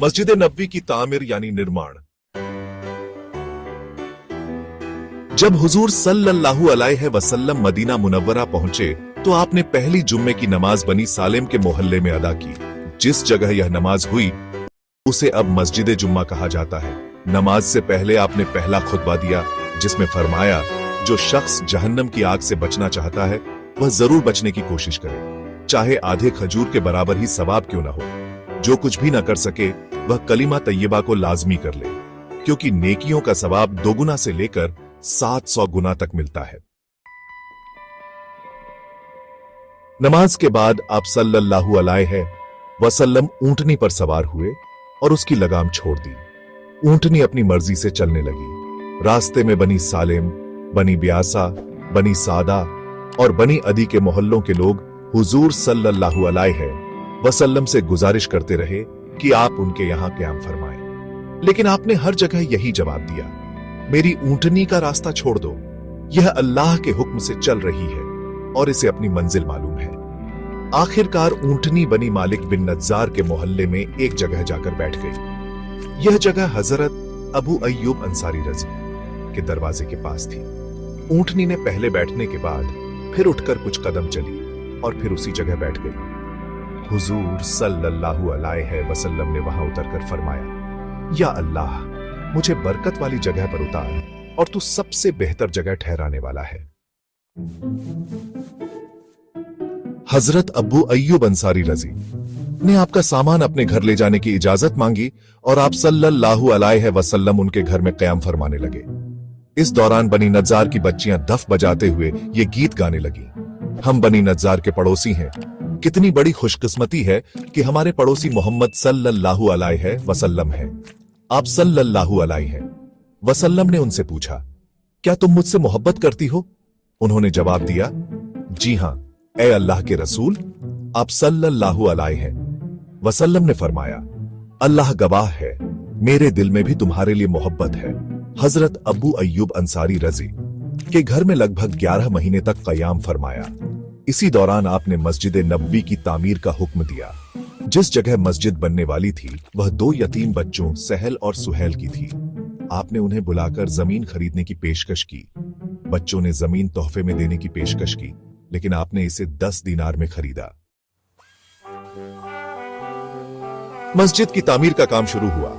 मस्जिद नबवी की तामीर यानी निर्माण। जब हुजूर सल्लल्लाहु अलैहि वसल्लम मदीना मुनव्वरा पहुंचे तो आपने पहली जुम्मे की नमाज बनी सालिम के मोहल्ले में अदा की। जिस जगह यह नमाज हुई उसे अब मस्जिद जुम्मा कहा जाता है। नमाज से पहले आपने पहला खुतबा दिया जिसमें फरमाया, जो शख्स जहन्नम की आग से बचना चाहता है वह जरूर बचने की कोशिश करे, चाहे आधे खजूर के बराबर ही सवाब क्यों ना हो। जो कुछ भी ना कर सके वह कलिमा तैयबा को लाजमी कर ले, क्योंकि नेकियों का सवाब 2 गुना से लेकर 700 गुना तक मिलता है। नमाज के बाद आप सल्लल्लाहु अलैहि वसल्लम ऊंटनी पर सवार हुए और उसकी लगाम छोड़ दी। ऊंटनी अपनी मर्जी से चलने लगी। रास्ते में बनी सालिम, बनी ब्यासा, बनी सादा और बनी अदी के मोहल्लों के लोग हुजूर सल्लल्लाहु अलैहि वसल्लम से गुजारिश करते रहे कि आप उनके यहां क़याम फरमाएं, लेकिन आपने हर जगह यही जवाब दिया, मेरी ऊंटनी का रास्ता छोड़ दो, यह अल्लाह के हुक्म से चल रही है और इसे अपनी मंजिल मालूम है। आखिरकार ऊंटनी बनी मालिक बिन नज्जार के मोहल्ले में एक जगह जाकर बैठ गई। यह जगह हजरत अबू अय्यूब अंसारी रजी के दरवाजे के पास थी। ऊंटनी ने पहले बैठने के बाद फिर उठकर कुछ कदम चली और फिर उसी जगह बैठ गई। हुजूर सल्लल्लाहु अलैहि वसल्लम ने वहां उतरकर फरमाया, या अल्लाह, मुझे बरकत वाली जगह पर उतार और तू सबसे बेहतर जगह ठहराने वाला है। हजरत अबू अय्यूब अंसारी रजी ने आपका सामान अपने घर ले जाने की इजाजत मांगी और आप सल्लल्लाहु अलैहि वसल्लम उनके घर में क़याम फरमाने लगे। इस दौरान बनी नज्जार की बच्चियां दफ बजाते हुए ये गीत गाने लगी, हम बनी नज्जार के पड़ोसी हैं, कितनी बड़ी खुशकिस्मती है कि हमारे पड़ोसी मोहम्मद सल्लल्लाहु अलैहि वसल्लम हैं। आप सल्लल्लाहु अलैहि वसल्लम ने उनसे पूछा, क्या तुम मुझसे मोहब्बत करती हो? उन्होंने जवाब दिया, जी हां ए अल्लाह के रसूल। आप सल्लल्लाहु अलैहि वसल्लम ने फरमाया, अल्लाह गवाह है, मेरे दिल में भी तुम्हारे लिए मोहब्बत है। हजरत अबू अय्यूब अंसारी रजी के घर में लगभग 11 महीने तक क़याम फरमाया। इसी दौरान आपने मस्जिद नबवी की तामीर का हुक्म दिया। जिस जगह मस्जिद बनने वाली थी वह 2 यतीम बच्चों सहल और सुहेल की थी। आपने उन्हें बुलाकर जमीन खरीदने की पेशकश की। बच्चों ने जमीन तोहफे में देने की पेशकश की, लेकिन आपने इसे 10 दीनार में खरीदा। मस्जिद की तामीर का काम शुरू हुआ।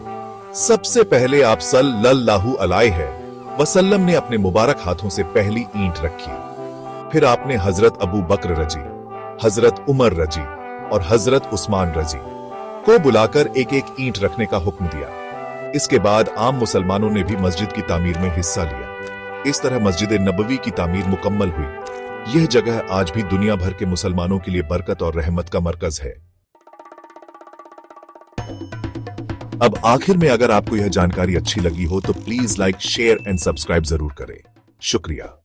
सबसे पहले आप सल्लल्लाहु अलैहि वसल्लम ने अपने मुबारक हाथों से पहली ईंट रखी। फिर आपने हजरत अबू बकर रजी, हजरत उमर रजी और हजरत उस्मान रजी को बुलाकर एक एक ईंट रखने का हुक्म दिया। इसके बाद आम मुसलमानों ने भी मस्जिद की तामीर में हिस्सा लिया। इस तरह मस्जिद नबवी की तामीर मुकम्मल हुई। यह जगह आज भी दुनिया भर के मुसलमानों के लिए बरकत और रहमत का मरकज है। अब आखिर में अगर आपको यह जानकारी अच्छी लगी हो तो please like, share and subscribe जरूर करें। शुक्रिया।